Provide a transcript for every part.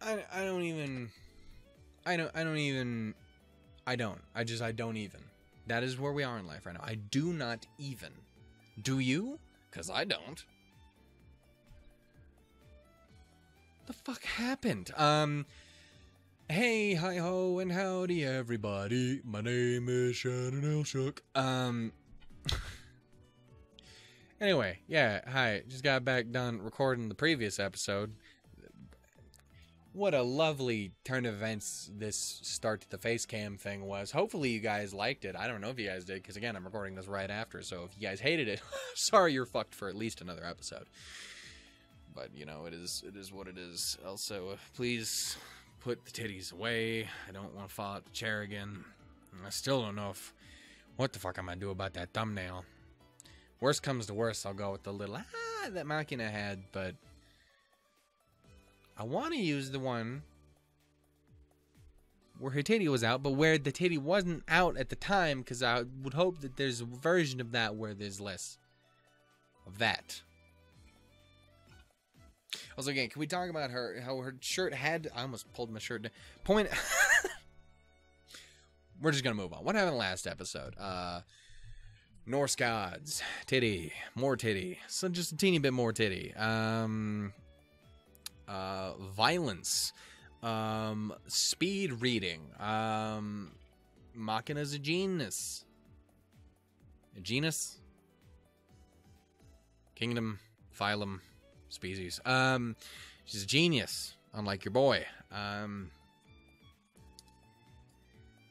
I don't even. I don't even. I don't even. That is where we are in life right now. I do not even. Do you? Because I don't. The fuck happened? Hey, hi ho, and howdy everybody. My name is Shannon Elshook. Anyway, yeah, hi. Just got back done recording the previous episode. What a lovely turn of events this start to the face cam thing was. Hopefully you guys liked it. I don't know if you guys did, because again, I'm recording this right after, so if you guys hated it, sorry you're fucked for at least another episode. But, you know, it is what it is. Also, please put the titties away. I don't want to fall out the chair again. I still don't know what the fuck I'm going to do about that thumbnail. Worst comes to worst, I'll go with the little that Makina had, but I want to use the one where her titty was out, but where the titty wasn't out at the time, because I would hope that there's a version of that where there's less of that. Also, again, can we talk about how her shirt had... I almost pulled my shirt down. We're just going to move on. What happened last episode? Norse gods. Titty. More titty. So just a teeny bit more titty. Violence. Speed reading. Makina's a genus. A genus? Kingdom. Phylum. Species. She's a genius, unlike your boy.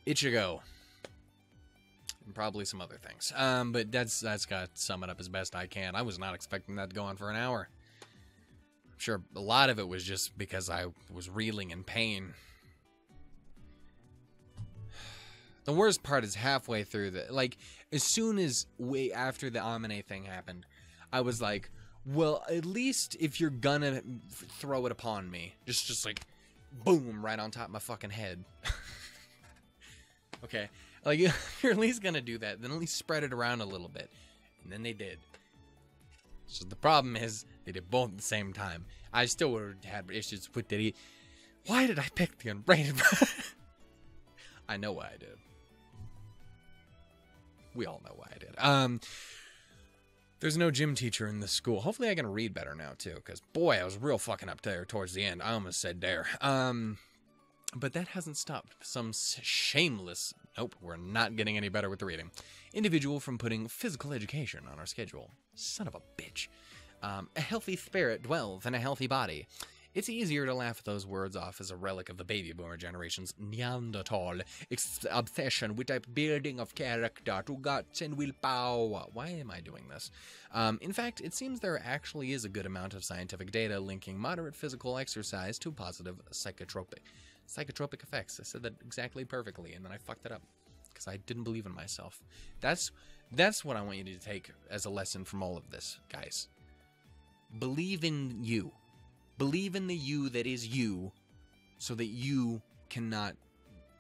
ICHIGO. And probably some other things. But that's got to sum it up as best I can. I was not expecting that to go on for an hour. I'm sure a lot of it was just because I was reeling in pain. The worst part is halfway through like, as soon as way after the Amane thing happened, I was like, well, at least if you're gonna throw it upon me, just like, boom, right on top of my fucking head. Okay, like, if you're at least gonna do that, then at least spread it around a little bit. And then they did. So the problem is, they did both at the same time. I still would have had issues with it. Why did I pick the unbraided? I know why I did. We all know why I did. There's no gym teacher in this school. Hopefully I can read better now, too. Because, boy, I was real fucking up there towards the end. I almost said dare. But that hasn't stopped some shameless... Nope, we're not getting any better with the reading. Individual from putting physical education on our schedule. Son of a bitch. A healthy spirit dwells in a healthy body. It's easier to laugh those words off as a relic of the baby boomer generation's Neanderthal obsession with a building of character to guts and willpower. Why am I doing this? In fact, it seems there actually is a good amount of scientific data linking moderate physical exercise to positive psychotropic effects. I said that exactly perfectly, and then I fucked it up because I didn't believe in myself. That's what I want you to take as a lesson from all of this, guys. Believe in you. Believe in the you that is you, so that you cannot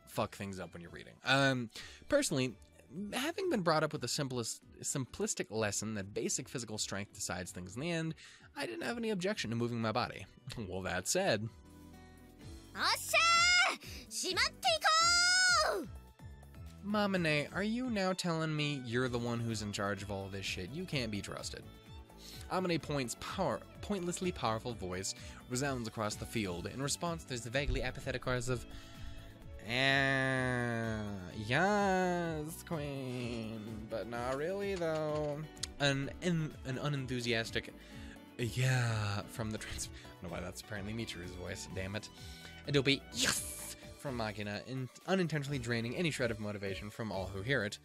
fuck things up when you're reading. Personally, having been brought up with the simplistic lesson that basic physical strength decides things in the end, I didn't have any objection to moving my body. Well, that said... Amane, are you now telling me you're the one who's in charge of all this shit? You can't be trusted. Amane's pointlessly powerful voice resounds across the field. In response, there's the vaguely apathetic chorus of, yes, queen, but not really, though. An unenthusiastic, yeah, from the trans... I don't know why that's apparently Michiru's voice, damn it. It'll be, yes, from Makina, unintentionally draining any shred of motivation from all who hear it.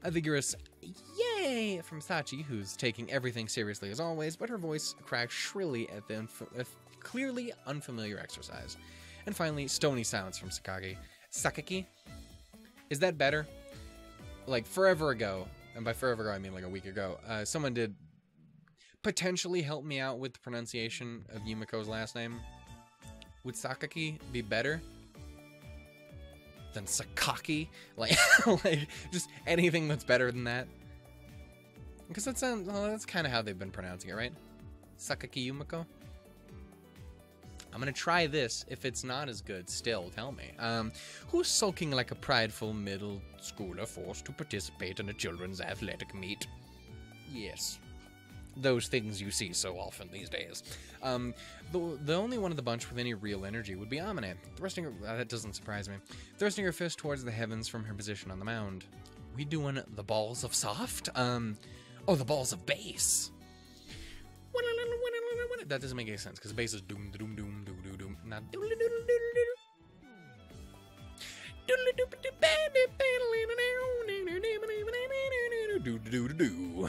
A vigorous yay from Sachi, who's taking everything seriously as always, but her voice cracks shrilly at the clearly unfamiliar exercise. And finally, stony silence from Sakaki. Is that better? Like, forever ago, and by forever ago I mean like a week ago, someone did potentially help me out with the pronunciation of Yumiko's last name. Would Sakaki be better than Sakaki? Like, just anything that's better than that. Because that sounds, well, that's kind of how they've been pronouncing it, right? Sakaki Yumiko? I'm gonna try this. If it's not as good, still tell me. Who's sulking like a prideful middle schooler forced to participate in a children's athletic meet? Yes. Those things you see so often these days. The only one of the bunch with any real energy would be Amane, thrusting her, that doesn't surprise me, thrusting her fist towards the heavens from her position on the mound. We doing the balls of soft? Oh, the balls of bass. That doesn't make any sense, because bass is doom, doom, doom, doom, doom, doom, not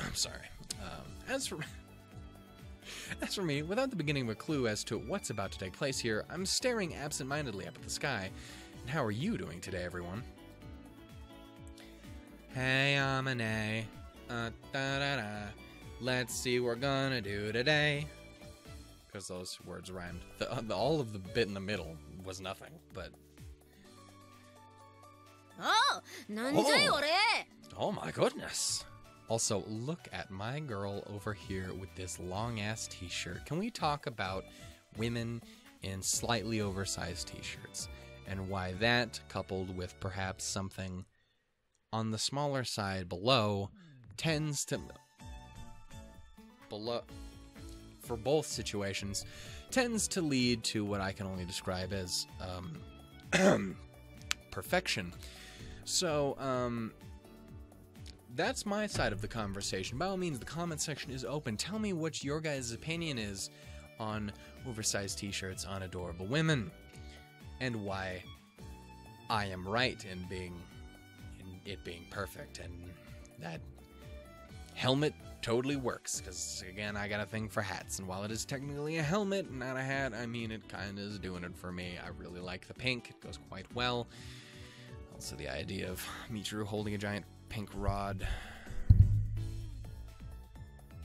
I'm sorry. As for me, without the beginning of a clue as to what's about to take place here, I'm staring absent-mindedly up at the sky. And how are you doing today, everyone? Hey, Amane. Da-da-da. Let's see what we're gonna do today. Because those words rhymed. All of the bit in the middle was nothing, but... Oh my goodness. Also, look at my girl over here with this long-ass t-shirt. Can we talk about women in slightly oversized t-shirts? And why that, coupled with perhaps something on the smaller side below, tends to... for both situations, tends to lead to what I can only describe as, perfection. So, that's my side of the conversation. By all means, the comment section is open. Tell me what your guys' opinion is on oversized t-shirts on adorable women, and why I am right in it being perfect, and that helmet totally works, because again, I got a thing for hats, and while it is technically a helmet and not a hat, I mean, it kind of is doing it for me. I really like the pink. It goes quite well. Also, the idea of Michiru holding a giant pink rod.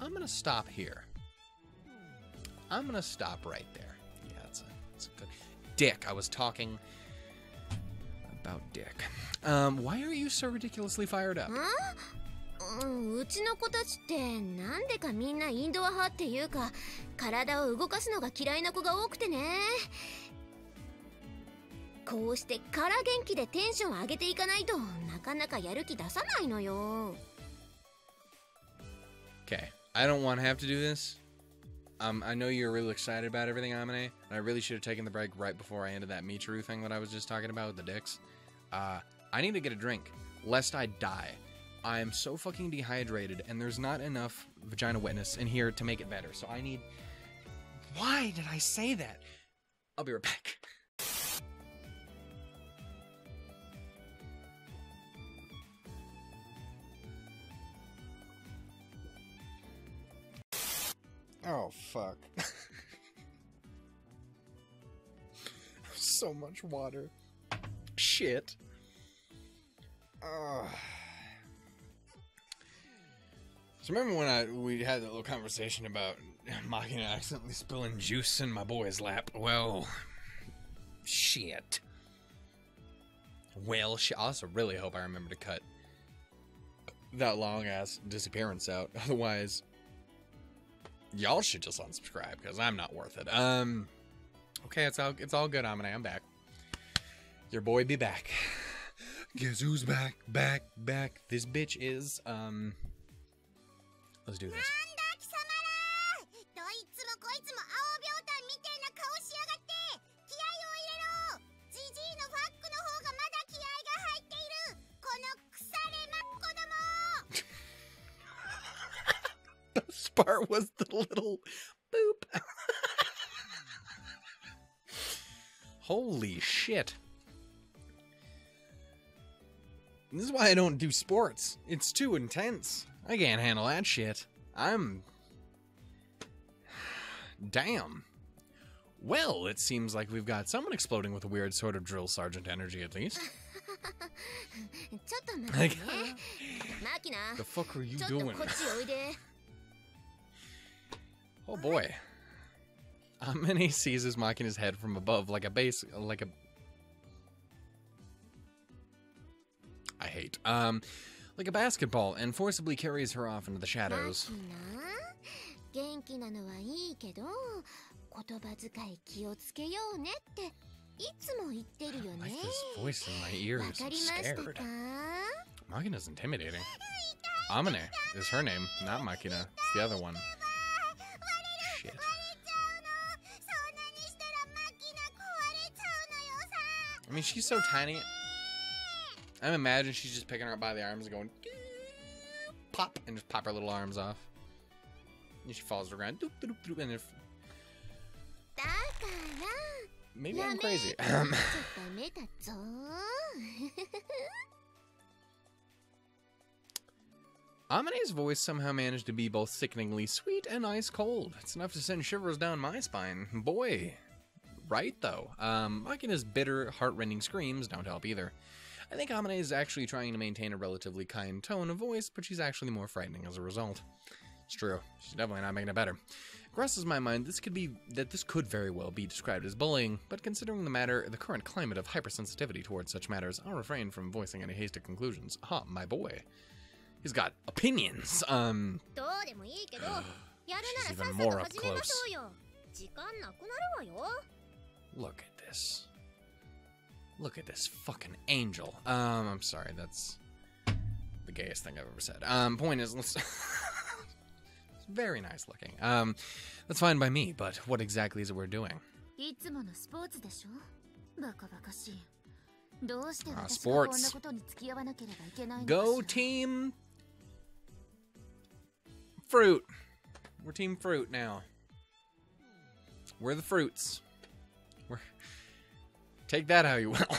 I'm gonna stop here. I'm gonna stop right there. Yeah, it's a good... Dick. I was talking about Dick. Why are you so ridiculously fired up? うちの子たちってなんでかみんなインドア派っていうか体を動かすのが嫌いな子が多くてね。こうしてから元気でテンション上げていかないとなかなかやる気出さないのよ。Okay, I don't want to have to do this. I know you're really excited about everything, Amane, and I really should have taken the break right before I ended that Michiru thing that I was just talking about with the dicks. I need to get a drink, lest I die. I am so fucking dehydrated, and there's not enough vagina wetness in here to make it better, so I need... Why did I say that? I'll be right back. Oh, fuck. So much water. Shit. So remember when we had that little conversation about Makina accidentally spilling juice in my boy's lap? Well, shit. Well, I also really hope I remember to cut that long-ass disappearance out. Otherwise, y'all should just unsubscribe, because I'm not worth it. Okay, it's all good, Amane. I'm back. Your boy be back. Guess who's back, back, back? This bitch is, let's do this. The best part was the little boop. Holy shit. This is why I don't do sports. It's too intense. I can't handle that shit. Damn. Well, it seems like we've got someone exploding with a weird sort of drill sergeant energy, at least. The fuck are you doing? Oh boy. Amane seizes Makina's head from above like a I hate. Like a basketball, and forcibly carries her off into the shadows. 言葉遣い気をつけようねっていつも言ってるよね。 I like this voice in my ears. わかりましたか？ Makina's intimidating. Amane is her name, not Makina. It's the other one. Shit. I mean, she's so tiny. I imagine she's just picking her up by the arms and going, pop, and just pop her little arms off. And she falls to the ground. Doop, doop, doop, and if... Maybe I'm crazy. Amane's voice somehow managed to be both sickeningly sweet and ice cold. It's enough to send shivers down my spine. Boy. Right, though. Makina's bitter, heart-rending screams don't help either. I think Amane is actually trying to maintain a relatively kind tone of voice, but she's actually more frightening as a result. It's true. She's definitely not making it better. It crosses my mind this could very well be described as bullying, but considering the current climate of hypersensitivity towards such matters, I'll refrain from voicing any hasty conclusions. Ah, my boy. He's got opinions. She's even more up close. Look at this. Look at this fucking angel. I'm sorry, that's the gayest thing I've ever said. Point is, let's... It's very nice looking. That's fine by me, but what exactly is it we're doing? Sports. Go team... Fruit. We're team fruit now. We're the fruits. Take that how you will.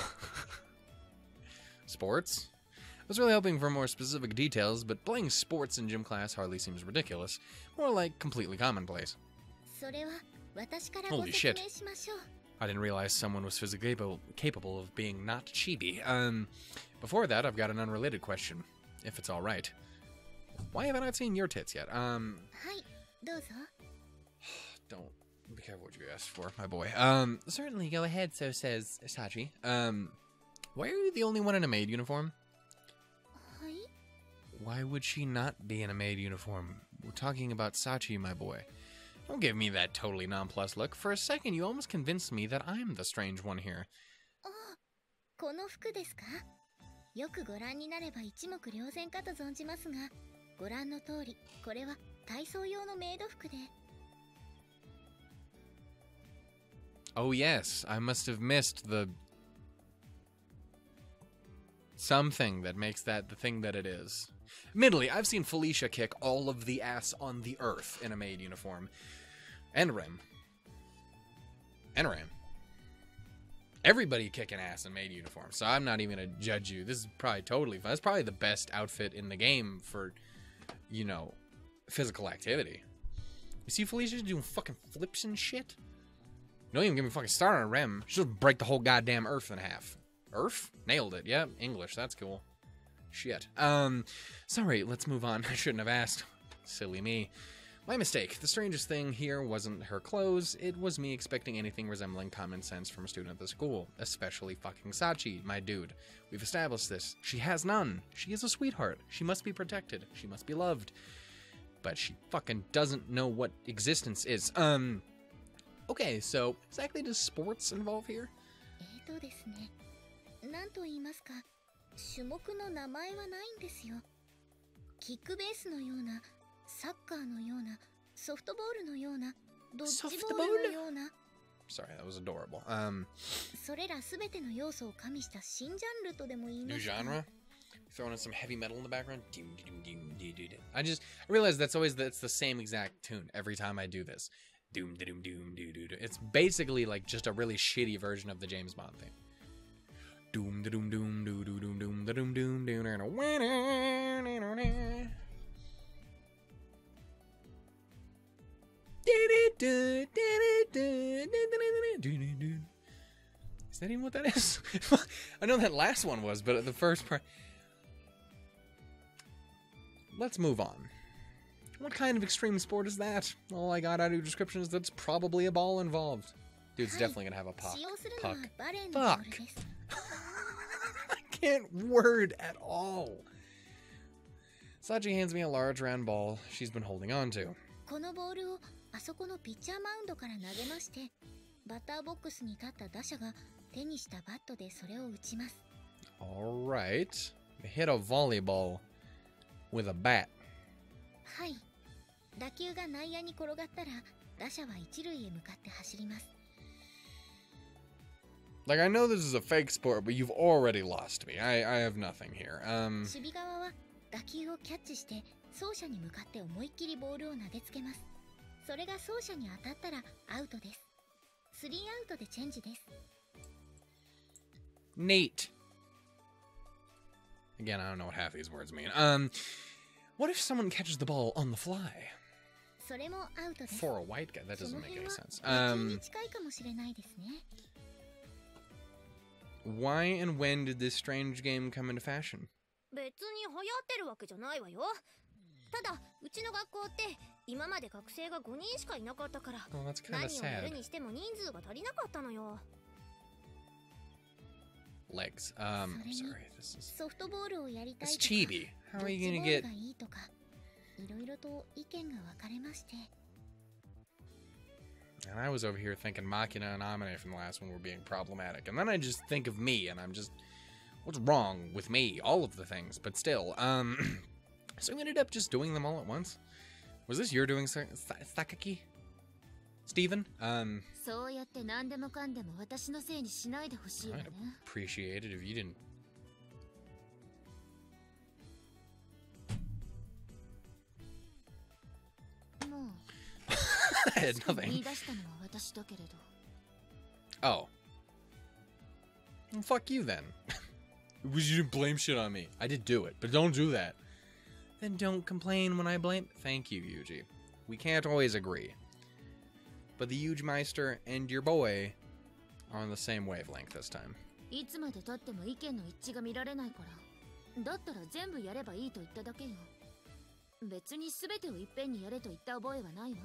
Sports? I was really hoping for more specific details, but playing sports in gym class hardly seems ridiculous. More like completely commonplace. Holy shit. I didn't realize someone was physically capable of being not chibi. Before that, I've got an unrelated question, if it's alright. Why have I not seen your tits yet? Don't be careful what you ask for, my boy. Certainly, go ahead, so says Sachi. Why are you the only one in a maid uniform? Why would she not be in a maid uniform? We're talking about Sachi, my boy. Don't give me that totally nonplussed look. For a second, you almost convinced me that I'm the strange one here. Oh yes, I must have missed the... something that makes that the thing that it is. Admittedly, I've seen Felicia kick all of the ass on the earth in a maid uniform. And Rem. And Ram. Everybody kicking ass in maid uniform, so I'm not even gonna judge you. This is probably totally fun. It's probably the best outfit in the game for, you know, physical activity. You see Felicia doing fucking flips and shit? Don't even get me fucking started on Rem. She'll break the whole goddamn earth in half. Earth? Nailed it. Yeah, English. That's cool. Shit. Sorry, let's move on. I shouldn't have asked. Silly me. My mistake. The strangest thing here wasn't her clothes. It was me expecting anything resembling common sense from a student at the school. Especially fucking Sachi, my dude. We've established this. She has none. She is a sweetheart. She must be protected. She must be loved. But she fucking doesn't know what existence is. Okay, so exactly does sports involve here? Sorry, that was adorable. New genre? Throwing in some heavy metal in the background. I realized that's the same exact tune every time I do this. Doom doom doom doo doo doo. It's basically like just a really shitty version of the James Bond theme. Doom doom doom doo doo doom doom doom doom doom. Is that even what that is? I know that last one was, but the first part. Let's move on. What kind of extreme sport is that? All I got out of your description is that's probably a ball involved. Dude's definitely gonna have a puck. Fuck. I can't word at all. Sachi hands me a large round ball she's been holding on to. あそこのピッチャーマウンドから投げまして、バッターボックスに立った打者が手にしたバットでそれを打ちます。Alright. Hit a volleyball with a bat. はい。打球が内野に転がったら、打者は一塁へ向かって走ります。Like, I know this is a fake sport, but you've already lost me. I have nothing here. 守備側は打球をキャッチして走者に向かって思いっきりボールを投げつけます。それが走者に当たったらアウトです。3アウトでチェンジです。Neat. Again, I don't know what half these words mean. What if someone catches the ball on the fly? それもアウトです。For a white guy, that doesn't make any sense. 野球に近いかもしれないですね。Why and when did this strange game come into fashion? 別に流行ってるわけじゃないわよ。ただ、うちの学校って今まで学生が5人しかいなかったから、Oh, that's kind 何 of をやる sad. にしても人数が足りなかったのよ。Legs. それ Sorry, に this is... ソフトボールをやりたい It's とか、 chibi. How ド are ッ you ジ gonna ボール get... がいいとか、いろいろと意見が分かれまして。And I was over here thinking Makina and Amane from the last one were being problematic. And then I just think of me, and I'm just... What's wrong with me? All of the things, but still. So we ended up just doing them all at once. Was this your doing, Sakaki? Steven? そうやって何でもかんでも私のせいにしないでほしいわね。I'd appreciate it if you didn't. もう I had 言 nothing. い出したのは私だけれど。 Oh. Well, fuck you then. You didn't blame shit on me. I did do it, but don't do that. Then don't complain when I blame. Thank you, Yuuji. We can't always agree. But the Yuuji Meister and your boy are on the same wavelength this time. いつまで経っても意見の一致が見られないから。だったら全部やればいいと言っただけよ。別に全てをいっぺんにやれと言った覚えはないわ。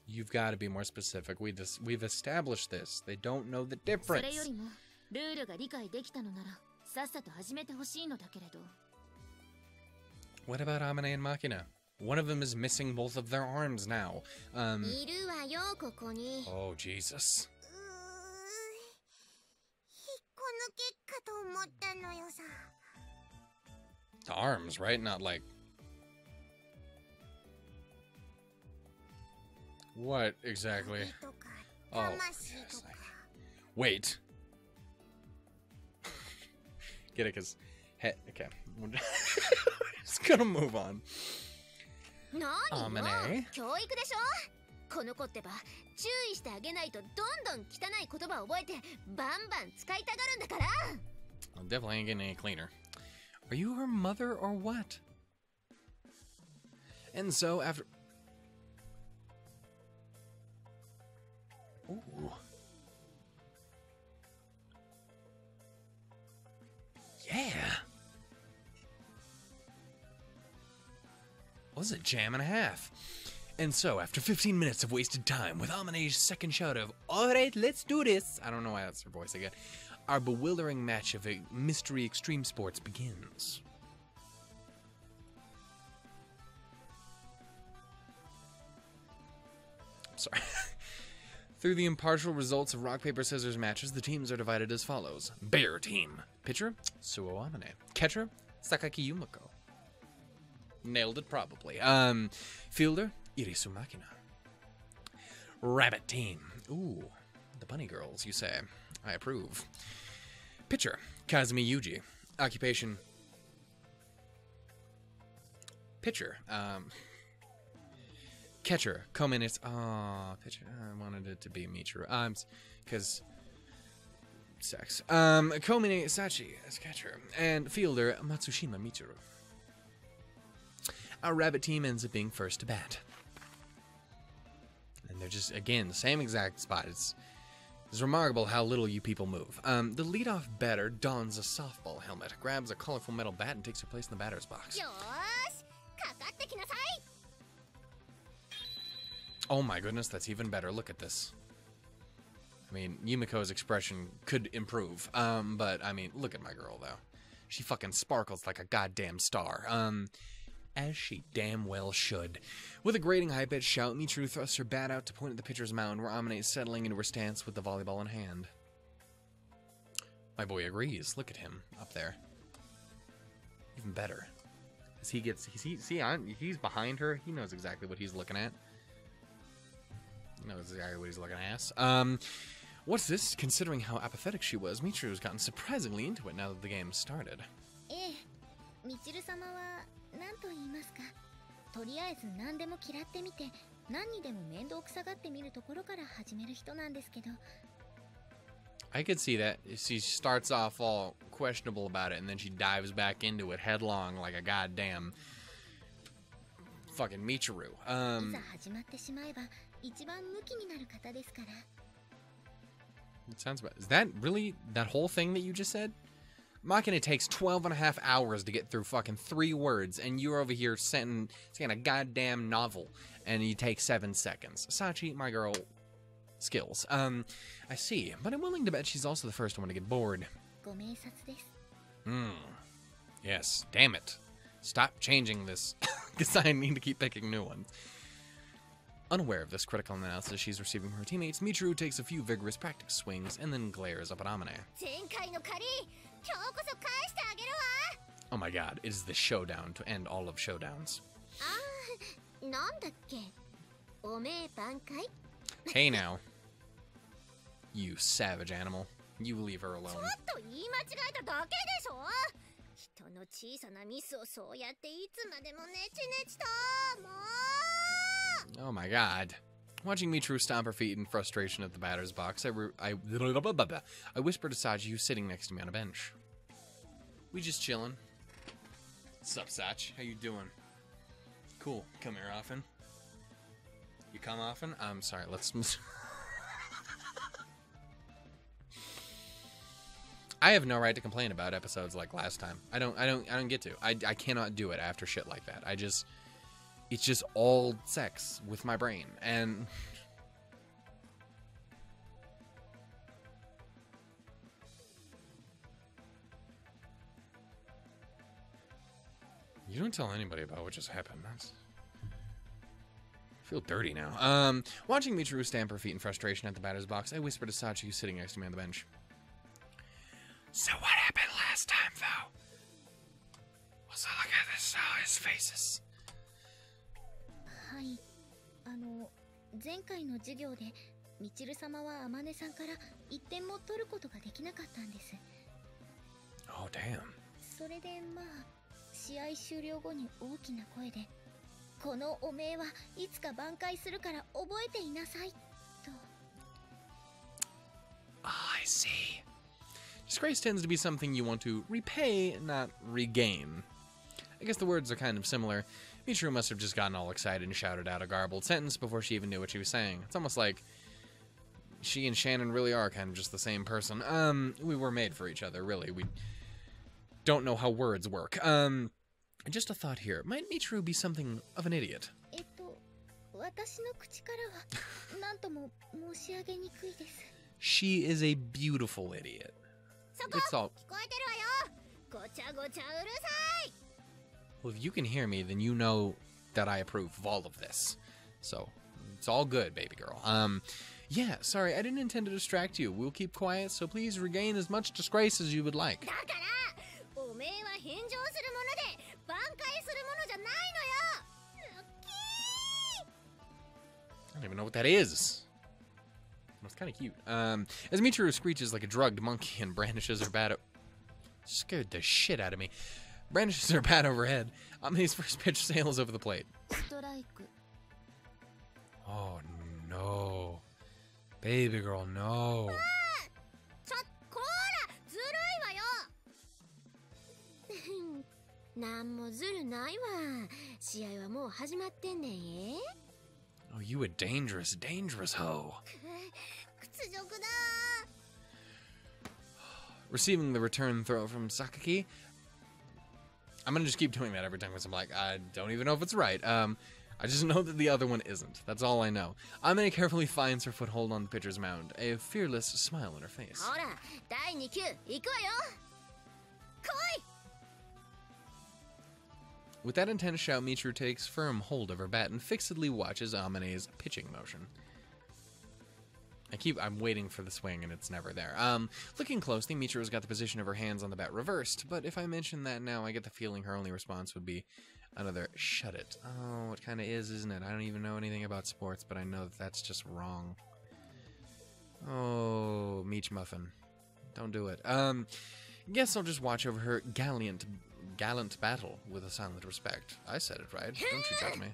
You've got to be more specific. We've established this. They don't know the そ difference. れよりもルールが理解できたのならさっさと始めてほしいのだけれど。 What about Amane and Makina? One of them is missing both of their arms now. いるわよ、ここに。 Oh, Jesus. 引っこ抜けかと思ったのよさ。 The arms, right? Not like... What exactly? Oh, yes, wait. Get it? Because... Okay. We're just gonna move on. 何よ、 Amane? 教育でしょ。この子ってば注意してあげないとどんどん汚い言葉を覚えてバンバン使いたがるんだから。 Well, definitely ain't getting any cleaner. Are you her mother or what? And so after... Ooh. Yeah. Was a jam and a half. And so, after 15 minutes of wasted time, with Amane's second shout of, "Alright, let's do this," I don't know why that's her voice again, our bewildering match of a mystery extreme sports begins. Sorry. Through the impartial results of rock, paper, scissors matches, the teams are divided as follows. Bear team. Pitcher, Suou Amane. Catcher, Sakaki Yumiko. Nailed it, probably. Fielder, Irisu Makina. Rabbit team. Ooh, the bunny girls, you say. I approve. Pitcher, Kazami Yuuji. Occupation, pitcher. Catcher, Komin. Pitcher. I wanted it to be Michiru. Because sex. Komin Sachi as catcher. And fielder, Matsushima Michiru. Our rabbit team ends up being first to bat. And they're just, again, the same exact spot. It's remarkable how little you people move. The leadoff batter dons a softball helmet, grabs a colorful metal bat, and takes her place in the batter's box. Oh my goodness, that's even better. Look at this. I mean, Yumiko's expression could improve. But, I mean, look at my girl, though. She fucking sparkles like a goddamn star. As she damn well should. With a grating high-pitched shout, Michiru thrusts her bat out to point at the pitcher's mound, where Amane is settling into her stance with the volleyball in hand. My boy agrees. Look at him up there. Even better. As he's behind her. He knows exactly what he's looking at. He knows exactly what he's looking at. What's this? Considering how apathetic she was, Michiru's gotten surprisingly into it now that the game started. みちる様は何と言いますか。とりあえず何でも嫌ってみて、何にでも面倒くさがってみるところから始める人なんですけど。I could see that. She starts off all questionable about it, and then she dives back into it headlong like a goddamn fucking Michiru. いざ始まってしまえば一番ムキになる方ですから。It sounds about. Is that really that whole thing that you just said? Makina takes 12.5 hours to get through fucking 3 words, and you're over here saying a goddamn novel, and you take 7 seconds. Sachi, my girl, skills. I see, but I'm willing to bet she's also the first one to get bored. ご明察です。Yes, damn it. Stop changing this, because I need to keep picking new ones. Unaware of this critical analysis she's receiving from her teammates, Michiru takes a few vigorous practice swings and then glares up at Amane. Oh my god, it is the showdown to end all of showdowns. Hey now. You savage animal. You leave her alone. Oh my god. Watching Michiru stomp her feet in frustration at the batter's box, I whispered to Sachi, who's sitting next to me on a bench. We just chillin'. What's up, Sach? How you doing? Cool. Come here often? You come often? I'm sorry, let's... I have no right to complain about episodes like last time. I don't get to. I cannot do it after shit like that. It's just all sex with my brain, and you don't tell anybody about what just happened. I feel dirty now. Watching Michiru stamp her feet in frustration at the batter's box, I whispered to Sachi, who's sitting next to me on the bench. So what happened last time, though? Let's look at this, his faces. はい、前回の授業でみちる様は天音さんから1点も取ることができなかったんです。Oh damn. それでまあ試合終了後に大きな声で、このおめえはいつか挽回するから覚えていなさいと。I see. Disgrace tends to be something you want to repay, not regain. I guess the words are kind of similar. Michiru must have just gotten all excited and shouted out a garbled sentence before she even knew what she was saying. It's almost like she and Shannon really are kind of just the same person. We were made for each other, really. We don't know how words work. Just a thought here. Might Michiru be something of an idiot? 私の口からは何とも申し上げにくいです。She is a beautiful idiot. It's all... Well, if you can hear me, then you know that I approve of all of this. So, it's all good, baby girl. Yeah, sorry, I didn't intend to distract you. We'll keep quiet, so please regain as much disgrace as you would like. I don't even know what that is. It's kind of cute. As Michiru screeches like a drugged monkey and brandishes her bat... Scared the shit out of me. Brandishes her bat overhead. Amane's first pitch sails over the plate. Oh, no. Baby girl, no. Oh, you a dangerous, dangerous hoe. Receiving the return throw from Sakaki. I'm gonna just keep doing that every time because I'm like, I don't even know if it's right. I just know that the other one isn't. That's all I know. Amane carefully finds her foothold on the pitcher's mound, a fearless smile on her face. With that intense shout, Michiru takes firm hold of her bat and fixedly watches Amane's pitching motion. I'm waiting for the swing and it's never there. Looking closely, Michiru's got the position of her hands on the bat reversed, but if I mention that now, I get the feeling her only response would be another shut it. Oh, it kind of is, isn't it? I don't even know anything about sports, but I know that that's just wrong. Oh, Meech Muffin. Don't do it. Guess I'll just watch over her gallant battle with a silent respect. I said it right. Don't you judge me.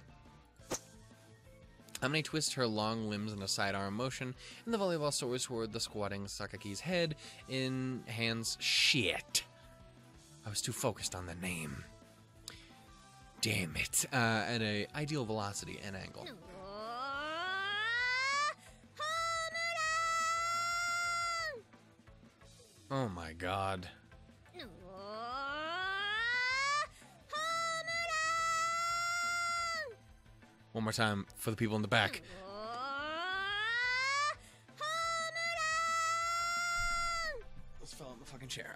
Amane twists her long limbs in a sidearm motion, and the volleyball soars toward the squatting Sakaki's head in hands. Shit. I was too focused on the name. Damn it. At a ideal velocity and angle. Oh my god. One more time for the people in the back. Let's fall on the fucking chair.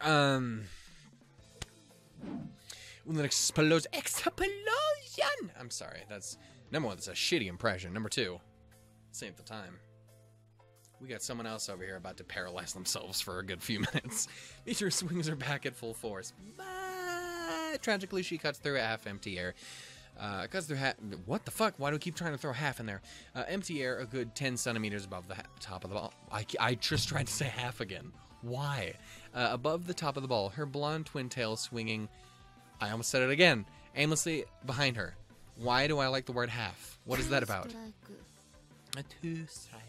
With an explosion. I'm sorry. That's number one. That's a shitty impression. Number two. Same at the time. We got someone else over here about to paralyze themselves for a good few minutes. Michiru swings her back at full force. But tragically, she cuts through a half-empty air. Cuts through half. What the fuck? Why do we keep trying to throw half in there? Empty air, a good 10 centimeters above the top of the ball. I just tried to say half again. Why? Above the top of the ball, her blonde twin tail swinging. I almost said it again. Aimlessly behind her. Why do I like the word half? What is that about? A two-strike.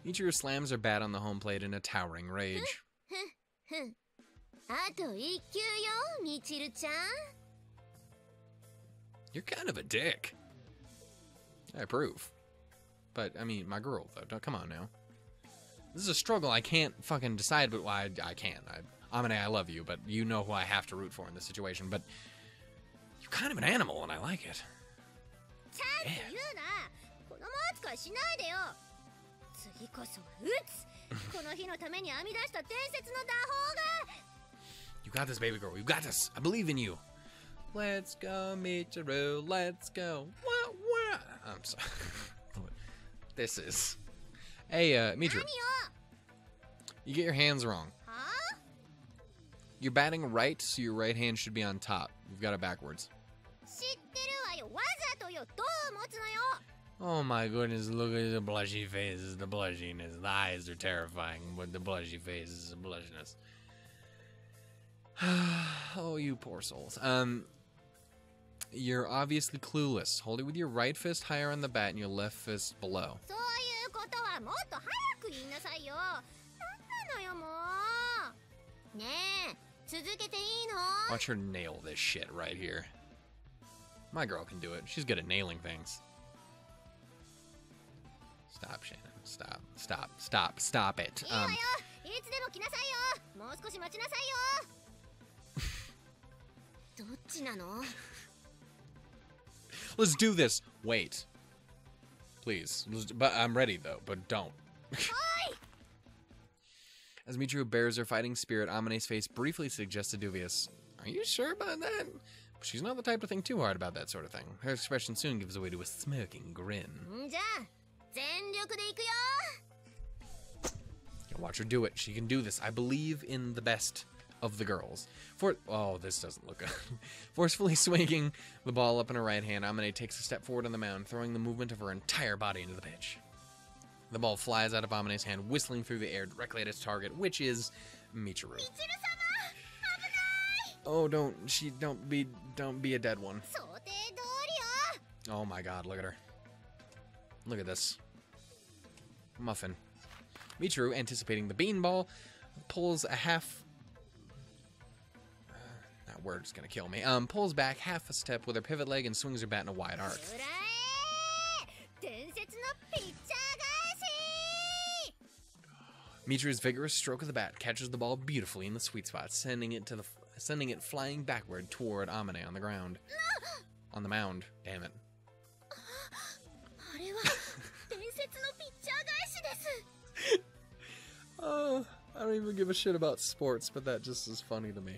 Michiru slams her bat on the home plate in a towering rage. You're kind of a dick. I approve. But, I mean, my girl, though. Don't, come on now. This is a struggle. I can't fucking decide, but I can. Amane, I love you, but you know who I have to root for in this situation. But you're kind of an animal, and I like it. Yeah. You got this, baby girl. You got this. I believe in you. Let's go, Michiru. Let's go. I'm sorry. This is... Hey, Michiru. You get your hands wrong. You're batting right, so your right hand should be on top. You've got it backwards. Oh my goodness, look at the blushy faces, the blushiness. The eyes are terrifying, but the blushy faces, the blushiness. Oh, you poor souls. You're obviously clueless. Hold it with your right fist higher on the bat and your left fist below. Watch her nail this shit right here. My girl can do it. She's good at nailing things. Stop, Shannon. Stop. Stop. Stop. Stop it. Let's do this. Wait. Please. But I'm ready, though. But don't. As Michiru bears her fighting spirit, Amane's face briefly suggests a dubious, "Are you sure about that?" But she's not the type to think too hard about that sort of thing. Her expression soon gives way to a smirking grin. Watch her do it. She can do this. I believe in the best of the girls. Oh, this doesn't look good. Forcefully swinging the ball up in her right hand, Amane takes a step forward on the mound, throwing the movement of her entire body into the pitch. The ball flies out of Amane's hand, whistling through the air directly at its target, which is Michiru. Oh, don't be a dead one. Oh my god, look at her. Look at this. Muffin. Michiru, anticipating the beanball, pulls a half... that word's gonna kill me. Pulls back half a step with her pivot leg and swings her bat in a wide arc. Michiru's vigorous stroke of the bat catches the ball beautifully in the sweet spot, sending it flying backward toward Amane on the ground. On the mound. Damn it. Oh, I don't don't even give a shit about sports, but that just is funny to me.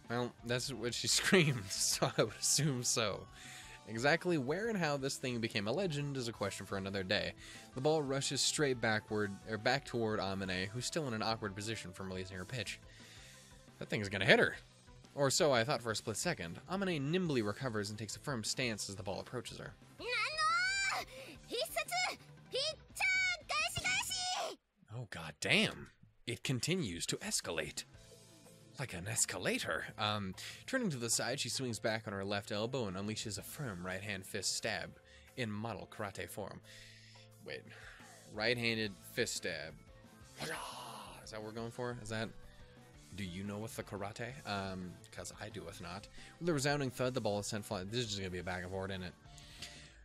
Well, that's what she screamed, so I would assume so. Exactly where and how this thing became a legend is a question for another day. The ball rushes straight back toward Amane, who's still in an awkward position from releasing her pitch. That thing's gonna hit her. Or so I thought for a split second. Amane nimbly recovers and takes a firm stance as the ball approaches her. Oh god damn. It continues to escalate. Like an escalator. Turning to the side, she swings back on her left elbow and unleashes a firm right-hand fist stab in model karate form. Wait. Right-handed fist stab. Is that what we're going for? Is that... Do you know with the karate? Because I do with not. With a resounding thud, the ball is sent flying. This is just going to be a back and forth, isn't it?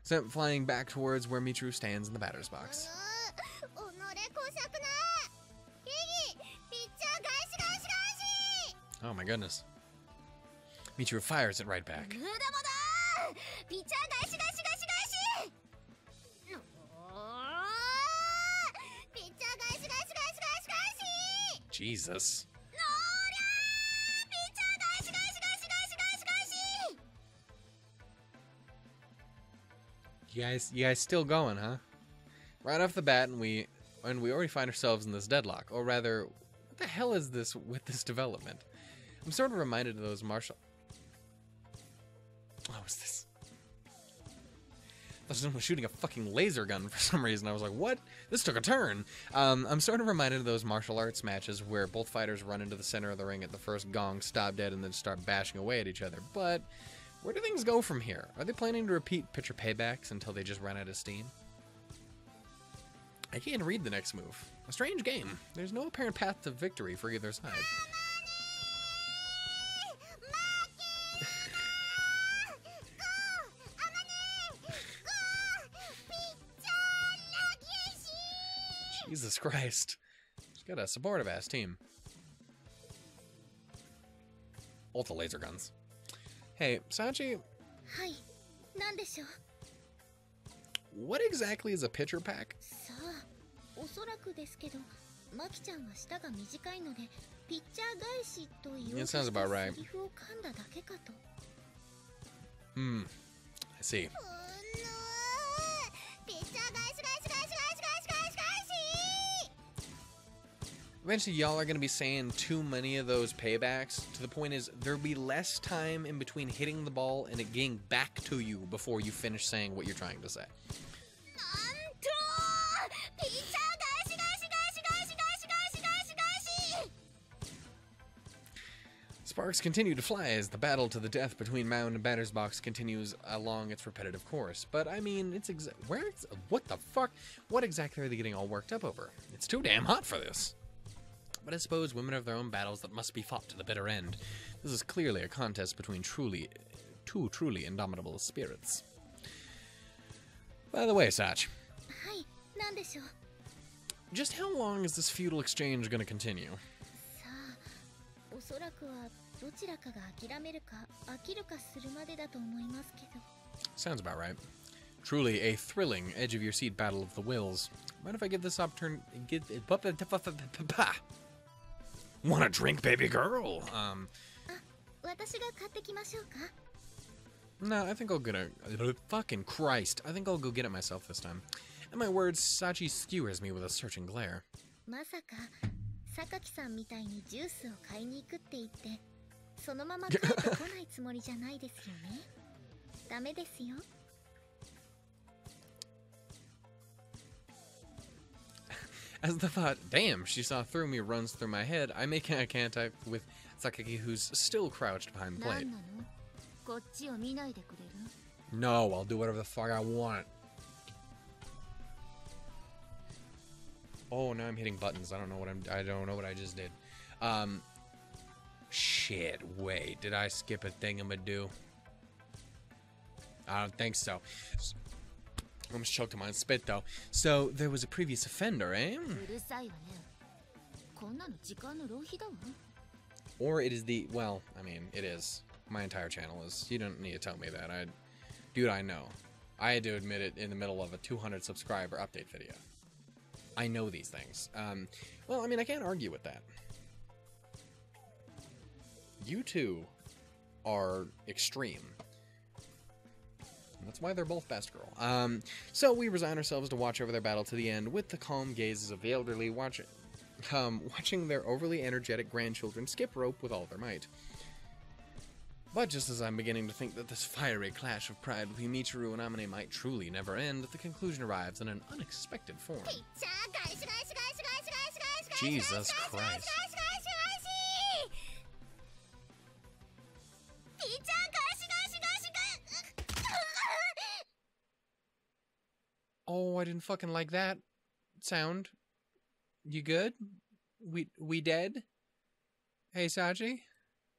Sent flying back towards where Michiru stands in the batter's box. Oh my goodness. Michiru fires it right back. Jesus. You guys still going, huh? Right off the bat, and we already find ourselves in this deadlock. Or rather, what the hell is this with this development? I'm sort of reminded of those martial... What was this? I thought someone was shooting a fucking laser gun for some reason. I was like, what? This took a turn. I'm sort of reminded of those martial arts matches where both fighters run into the center of the ring at the first gong, stop dead, and then start bashing away at each other. But where do things go from here? Are they planning to repeat pitcher paybacks until they just run out of steam? I can't read the next move. A strange game. There's no apparent path to victory for either side. Jesus Christ. She's got a supportive ass team. Ultra laser guns. Hey, Sachi. Hi. What exactly is a pitcher pack? It sounds about right. I see. Eventually, y'all are going to be saying too many of those paybacks. To the point is, there'll be less time in between hitting the ball and it getting back to you before you finish saying what you're trying to say. Sparks continue to fly as the battle to the death between mound and batter's box continues along its repetitive course. But I mean, what the fuck? What exactly are they getting all worked up over? It's too damn hot for this. But I suppose women have their own battles that must be fought to the bitter end. This is clearly a contest between two truly indomitable spirits. By the way, Sach. Hi, just how long is this feudal exchange going to continue? Sounds about right. Truly a thrilling, edge-of-your-seat battle of the wills. Mind if I give this opportunity... Want a drink, baby girl? No, I think I'll get it. Fucking Christ. I think I'll go get it myself this time. At my words, Sachi skewers me with a searching glare. As the thought, damn, she saw through me runs through my head, I make eye contact with Sakaki, who's still crouched behind the plate. No, I'll do whatever the fuck I want. Oh, now I'm hitting buttons. I don't know what I just did. Shit, wait, did I skip a thingamadoo? I don't think so. I almost choked on my spit, though. So, there was a previous offender, eh? Or it is the... Well, I mean, it is. My entire channel is. You don't need to tell me that. Dude, I know. I had to admit it in the middle of a 200 subscriber update video. I know these things. Well, I mean, I can't argue with that. You two are extreme. That's why they're both best girl. So we resign ourselves to watch over their battle to the end with the calm gazes of the elderly watching their overly energetic grandchildren skip rope with all their might. But just as I'm beginning to think that this fiery clash of pride between Michiru and Amane might truly never end, the conclusion arrives in an unexpected form. Jesus Christ. Oh, I didn't fucking like that sound. You good? We dead? Hey, Sachi?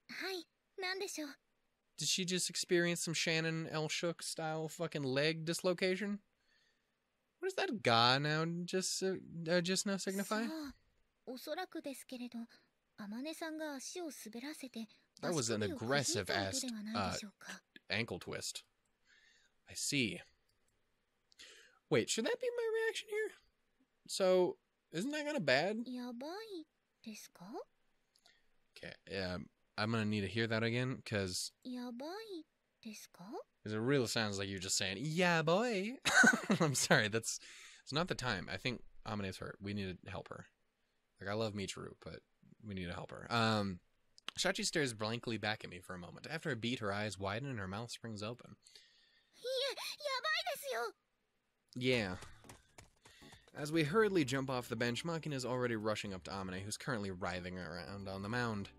Hi, なんでしょう? Did she just experience some Shannon L. Shook style fucking leg dislocation? What does that ga now just now signify? おそらくですけれど、Amaneさんが足を滑らせて、 That was an 足首を弾い aggressive た音 ass ではないでしょうか? ankle twist. I see. Wait, should that be my reaction here? So, isn't that kind of bad? やばいですか? Okay, I'm gonna need to hear that again, because やばいですか? it really sounds like you're just saying, yeah, boy. I'm sorry, it's not the time. I think Amane's hurt. We need to help her. Like, I love Michiru, but we need to help her. Sachi stares blankly back at me for a moment. After a beat, her eyes widen and her mouth springs open. いえ、やばいですよ! Yeah. As we hurriedly jump off the bench, Makina is already rushing up to Amane, who's currently writhing around on the mound.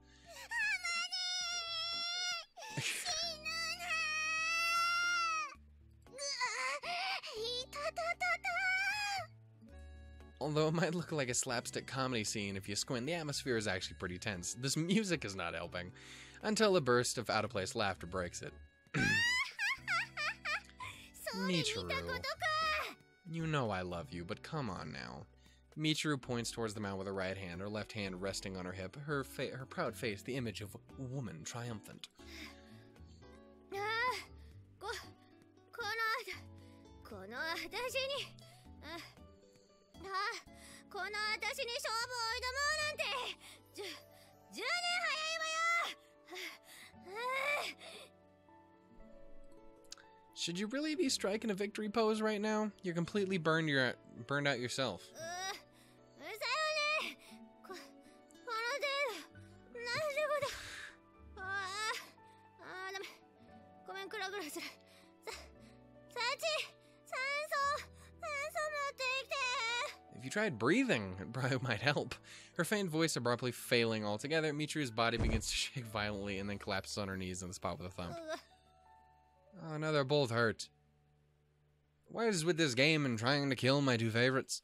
Although it might look like a slapstick comedy scene if you squint, the atmosphere is actually pretty tense. This music is not helping, until a burst of out-of-place laughter breaks it. Michiru, you know I love you, but come on now. Michiru points towards the mound with her right hand, her left hand resting on her hip, her proud face the image of a woman triumphant. Should you really be striking a victory pose right now? You're completely burned out yourself. If you tried breathing, it probably might help. Her faint voice abruptly failing altogether, Michiru's body begins to shake violently and then collapses on her knees in the spot with a thump. Oh, now they're both hurt. What is with this game and trying to kill my two favorites?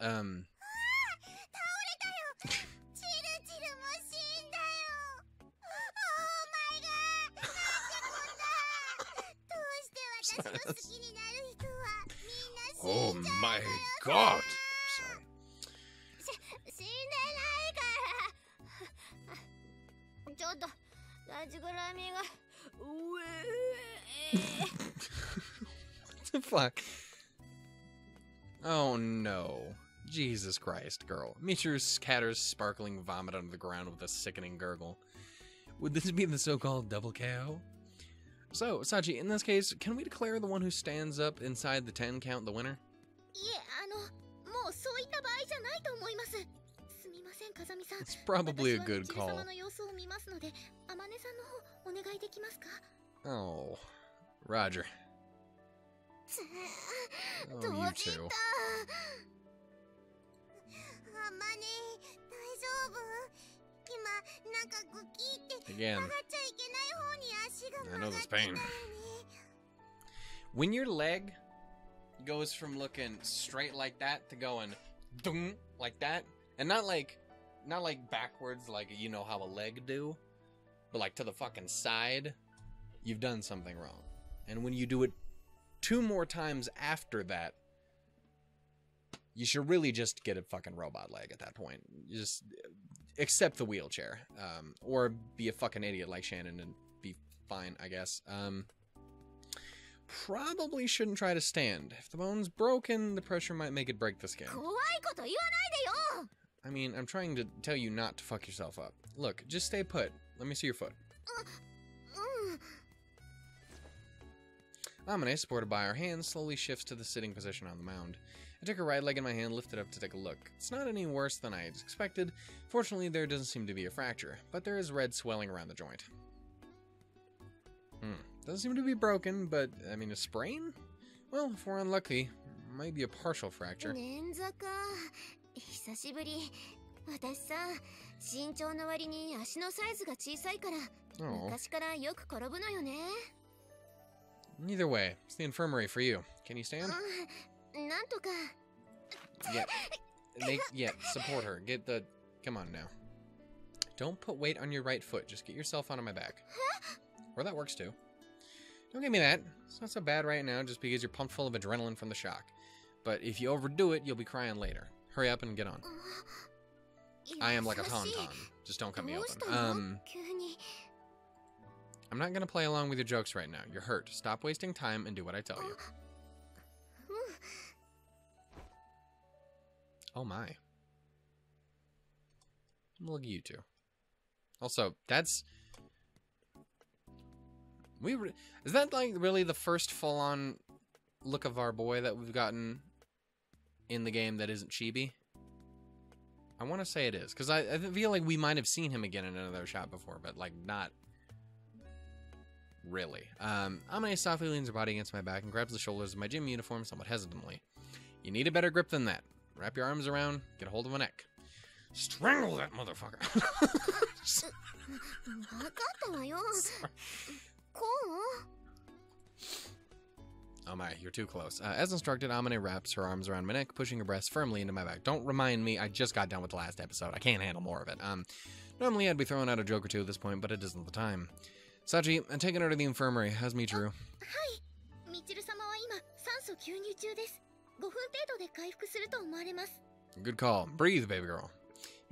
Oh my god! Sorry. What the fuck? Oh no. Jesus Christ, girl. Michiru scatters sparkling vomit onto the ground with a sickening gurgle. Would this be the so-called double KO? So, Sachi, in this case, can we declare the one who stands up inside the 10 count the winner? いえ、もうそういった場合じゃないと思います。すみません、風見さん。 It's probably a good 私 call. はミチル様の様子を見ますので、天音さんの方お願いできますか? Oh, Roger. Oh, you two. Again. I know this pain. When your leg goes from looking straight like that to going dung like that, and not like backwards like you know how a leg do, but like to the fucking side, you've done something wrong. And when you do it 2 more times after that, you should really just get a fucking robot leg at that point. You just accept the wheelchair, or be a fucking idiot like Shannon and be fine, I guess. probably shouldn't try to stand. If the bone's broken, the pressure might make it break the skin. I mean, I'm trying to tell you not to fuck yourself up. Look, just stay put. Let me see your foot. Amane, supported by her hands, slowly shifts to the sitting position on the mound. I took her right leg in my hand, lifted up to take a look. It's not any worse than I expected. Fortunately, there doesn't seem to be a fracture, but there is red swelling around the joint. Doesn't seem to be broken, but, I mean, a sprain? Well, if we're unlucky, might be a partial fracture. Either way, it's the infirmary for you. Can you stand? Yeah, support her. Get the... Come on now. Don't put weight on your right foot. Just get yourself onto my back. Or that works too. Don't give me that. It's not so bad right now just because you're pumped full of adrenaline from the shock. But if you overdo it, you'll be crying later. Hurry up and get on. I am like a tauntaun. Just don't cut me open. I'm not gonna play along with your jokes right now. You're hurt. Stop wasting time and do what I tell you. Oh my. Look at you two. Also, that's... Is that like really the first full-on look of our boy that we've gotten in the game that isn't chibi? I want to say it is, because I feel like we might have seen him again in another shot before, but like not really. Amane softly leans her body against my back and grabs the shoulders of my gym uniform somewhat hesitantly. You need a better grip than that. Wrap your arms around, get a hold of my neck. Strangle that motherfucker. Oh my, you're too close. As instructed, Amane wraps her arms around my neck, pushing her breast firmly into my back. Don't remind me, I just got done with the last episode. I can't handle more of it. Normally I'd be throwing out a joke or two at this point, but it isn't the time. Sachi, I'm taking her to the infirmary. How's Michiru? Good call. Breathe, baby girl.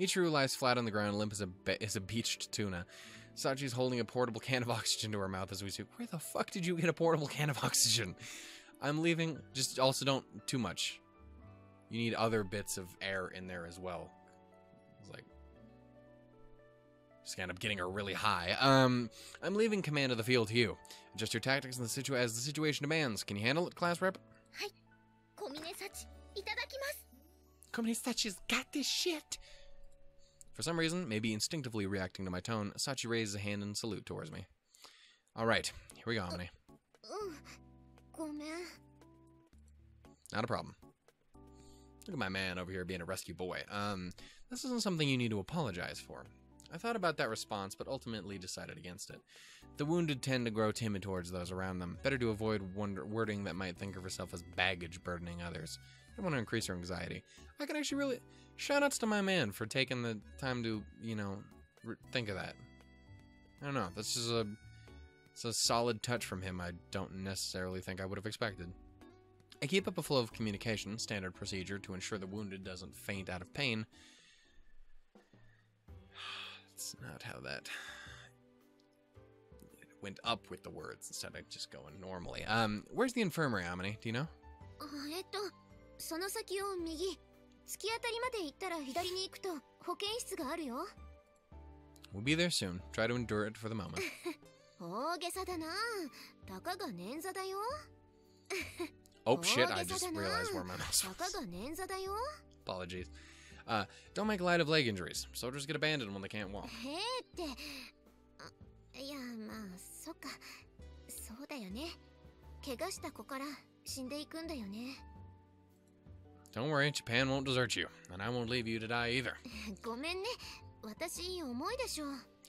Michiru lies flat on the ground, limp as a beached tuna. Sachi's holding a portable can of oxygen to her mouth as we speak. Where the fuck did you get a portable can of oxygen? I'm leaving. Just also don't too much. You need other bits of air in there as well. It's like... Just end up getting her really high. I'm leaving command of the field to you. Adjust your tactics as the situation demands. Can you handle it, class rep? Komine Sachi's got this shit. For some reason, maybe instinctively reacting to my tone, Sachi raises a hand in salute towards me. Alright, here we go, Amane. Not a problem. Look at my man over here being a rescue boy. This isn't something you need to apologize for. I thought about that response, but ultimately decided against it. The wounded tend to grow timid towards those around them. Better to avoid wording that might think of herself as baggage burdening others. I don't want to increase her anxiety. I can actually really... Shoutouts to my man for taking the time to, you know, think of that. I don't know. This is it's a solid touch from him I don't necessarily think I would have expected. I keep up a flow of communication, standard procedure, to ensure the wounded doesn't faint out of pain. It's not how that... It went up with the words instead of just going normally. Where's the infirmary, Amane? Do you know? We'll be there soon. Try to endure it for the moment. Oh shit, I just realized where my mouse was. Apologies. Don't make light of leg injuries. Soldiers get abandoned when they can't walk. Don't worry, Japan won't desert you, and I won't leave you to die either.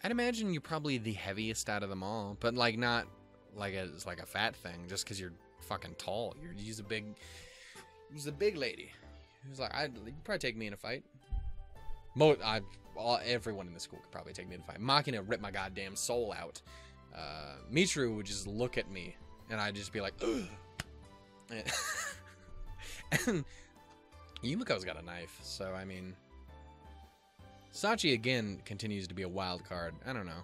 I'd imagine you're probably the heaviest out of them all, but like not like it's like a fat thing, just because you're fucking tall. You're a big lady. Who's like, you'd probably take me in a fight. Everyone in the school could probably take me in a fight. Makina rip my goddamn soul out. Michiru would just look at me, and I'd just be like, ugh. And Yumiko's got a knife, so I mean... Sachi, again, continues to be a wild card. I don't know.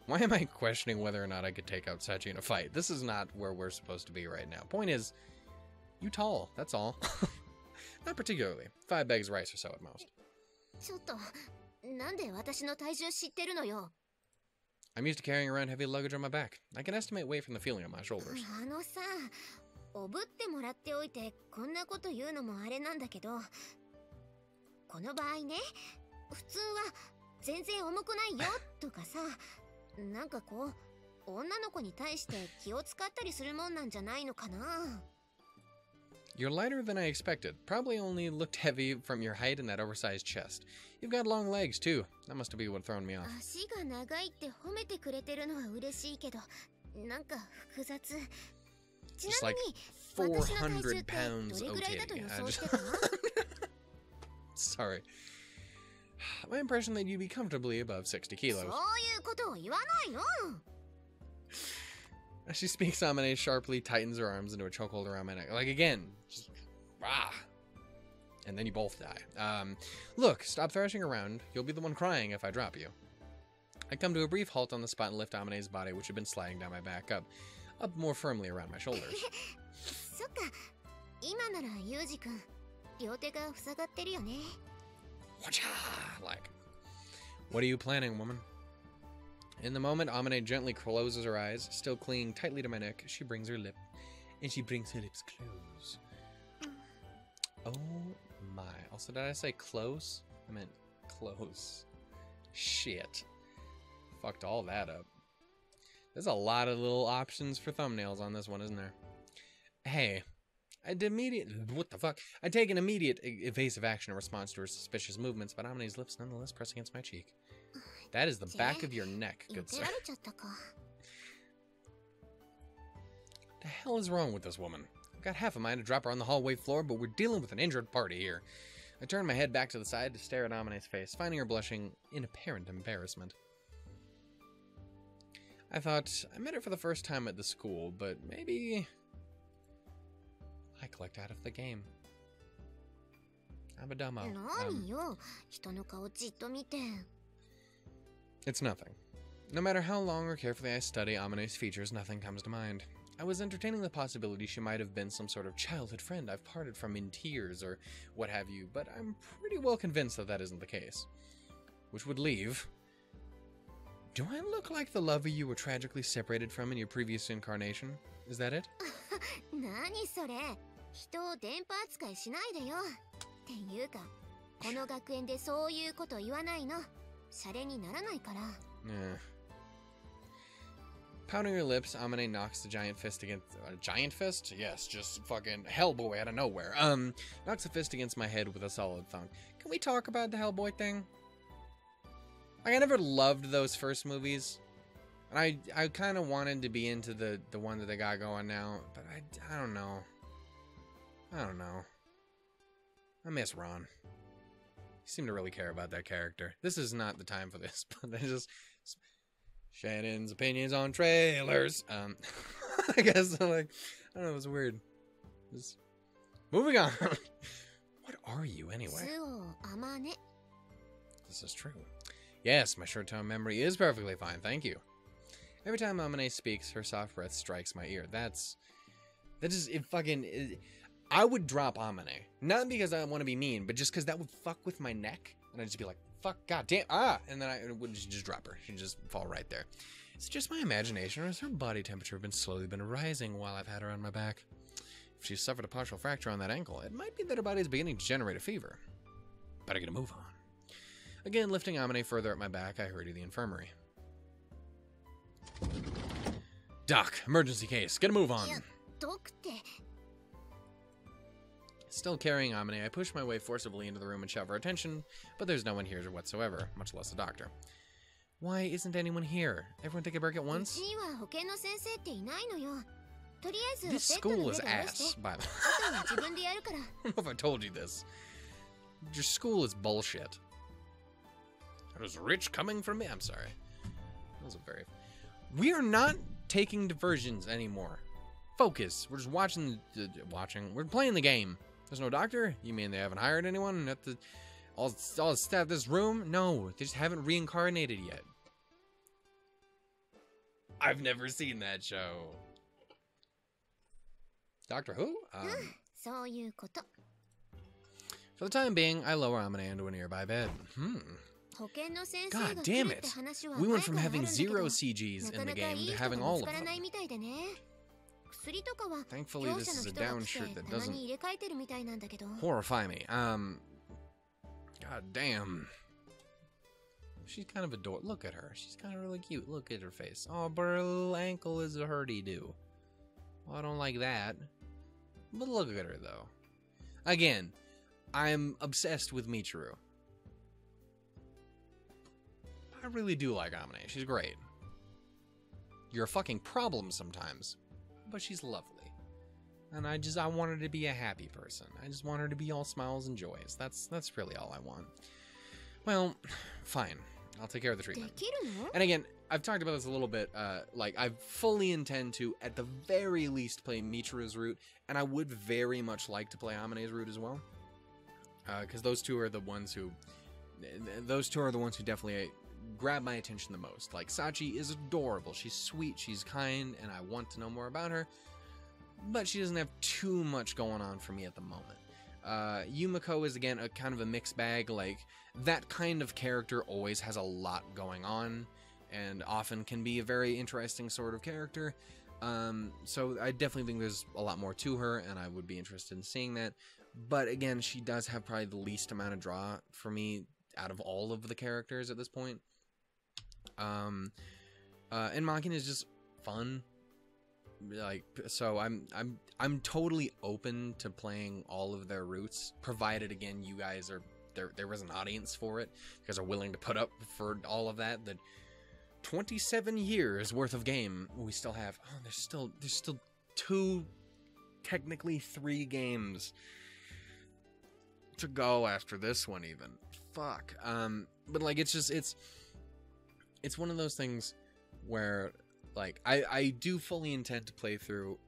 Why am I questioning whether or not I could take out Sachi in a fight? This is not where we're supposed to be right now. Point is, you tall, that's all. Not particularly. 5 bags of rice or so at most. ちょっと、なんで私の体重知ってるのよ。 I'm used to carrying around heavy luggage on my back. I can estimate weight from the feeling on my shoulders. あのさ、おぶってもらっておいてこんなこと言うのもあれなんだけど、この場合ね、普通は全然重くないよとかさ、なんかこう女の子に対して気を使ったりするもんなんじゃないのかな。 You're lighter than I expected. Probably only looked heavy from your height and that oversized chest. You've got long legs, too. That must be what thrown me off. 足が長いって褒めてくれてるのは嬉しいけど、なんか複雑。ちなみに、私の体重ってどれぐらいだと予想してたの？ Sorry. My impression that you'd be comfortably above 60 kilos. そういうことを言わないの。 As she speaks, Amane sharply tightens her arms into a chokehold around my neck. Like, again, just, and then you both die. Look, stop thrashing around. You'll be the one crying if I drop you. I come to a brief halt on the spot and lift Amane's body, which had been sliding down my back, up more firmly around my shoulders. そっか、今ならユージ君、両手が塞がってるよね。 Whatcha? Like, what are you planning, woman? In the moment, Amane gently closes her eyes, still clinging tightly to my neck. She brings her lips close. Oh my. Also, did I say close? I meant close. Shit. Fucked all that up. There's a lot of little options for thumbnails on this one, isn't there? Hey. What the fuck? I take an immediate evasive action in response to her suspicious movements, but Amane's lips nonetheless press against my cheek. That is the back of your neck, good sir. The hell is wrong with this woman? I've got half a mind to drop her on the hallway floor, but we're dealing with an injured party here. I turn my head back to the side to stare at Amane's face, finding her blushing in apparent embarrassment. I thought I met her for the first time at the school, but maybe I clicked out of the game. I'm a dumbo. It's nothing. No matter how long or carefully I study Amane's features, nothing comes to mind. I was entertaining the possibility she might have been some sort of childhood friend I've parted from in tears or what have you, but I'm pretty well convinced that that isn't the case. Which would leave... Do I look like the lover you were tragically separated from in your previous incarnation? Is that it? 何それ、人を電波扱いしないでよ。っていうか、この学園でそういうこと言わないの。シャレにならないから。Yeah. Pouting her lips, Amane knocks the giant fist against... giant fist? Yes, just fucking Hellboy out of nowhere. Knocks a fist against my head with a solid thump. Can we talk about the Hellboy thing? Like, I never loved those first movies. And I kind of wanted to be into the one that they got going now. But I don't know. I don't know. I miss Ron. He seemed to really care about that character. This is not the time for this, but I just... Shannon's opinions on trailers. I guess, like, I don't know, it was weird. Just moving on. What are you, anyway? Suou Amane. This is true. Yes, my short-term memory is perfectly fine, thank you. Every time Amane speaks, her soft breath strikes my ear. That is, it fucking... I would drop Amane. Not because I want to be mean, but just because that would fuck with my neck. And I'd just be like, fuck, goddamn, and then I would just drop her. She'd just fall right there. It's just my imagination, or has her body temperature slowly been rising while I've had her on my back? If she's suffered a partial fracture on that ankle, it might be that her body is beginning to generate a fever. Better get a move on. Again, lifting Amane further at my back, I hurry to the infirmary. Doc, emergency case, get a move on. Still carrying Amane, I push my way forcibly into the room and shove her attention, but there's no one here whatsoever, much less a doctor. Why isn't anyone here? Everyone take a break at once? This school is ass, by the way. I don't know if I told you this. Your school is bullshit. There's rich coming from me? I'm sorry. That was a very... We are not taking diversions anymore. Focus. We're just watching... We're playing the game. There's no doctor? You mean they haven't hired anyone at the... all the staff this room? No, they just haven't reincarnated yet. I've never seen that show. Doctor Who? そういうこと。 For the time being, I lower Amane into a nearby bed. 保健の先生が God 来 damn るって it. 話は We 前 went か from らあるん having だけど、 0 CGs な in か the なか game いい to 人 having が all 見 of つからない them. みたいでね。薬とかは Thankfully, 業 this 者の is a 人が down 来 shirt て that たま doesn't に入れ替えてるみたいなんだけど。 horrify me. God damn. She's kind of adorable. Look at her. She's kind of really cute. Look at her face. Oh, but her little ankle is a hurdy-do. Well, I don't like that. But look at her, though. Again, I'm obsessed with Michiru. I really do like Amane. She's great. You're a fucking problem sometimes, but she's lovely. And I want her to be a happy person. I just want her to be all smiles and joys. That's really all I want. Well, fine. I'll take care of the で treatment. きるの？ And again, I've talked about this a little bit. Like, I fully intend to, at the very least, play Michiru's route, and I would very much like to play Amane's route as well. Because those two are the ones who definitely grab my attention the most. Like, Sachi is adorable. She's sweet, she's kind, and I want to know more about her. But she doesn't have too much going on for me at the moment. Yumiko is, again, a kind of a mixed bag. Like, that kind of character always has a lot going on, and often can be a very interesting sort of character. So I definitely think there's a lot more to her, and I would be interested in seeing that. But again, she does have probably the least amount of draw for me out of all of the characters at this point. And Makina is just fun. Like, so I'm totally open to playing all of their routes, provided again you guys are there was an audience for it. You guys are willing to put up for all of that. The 27 years worth of game we still have. Oh, there's still 2, technically 3 games to go after this one even. Fuck. But like it's one of those things where like I do fully intend to play through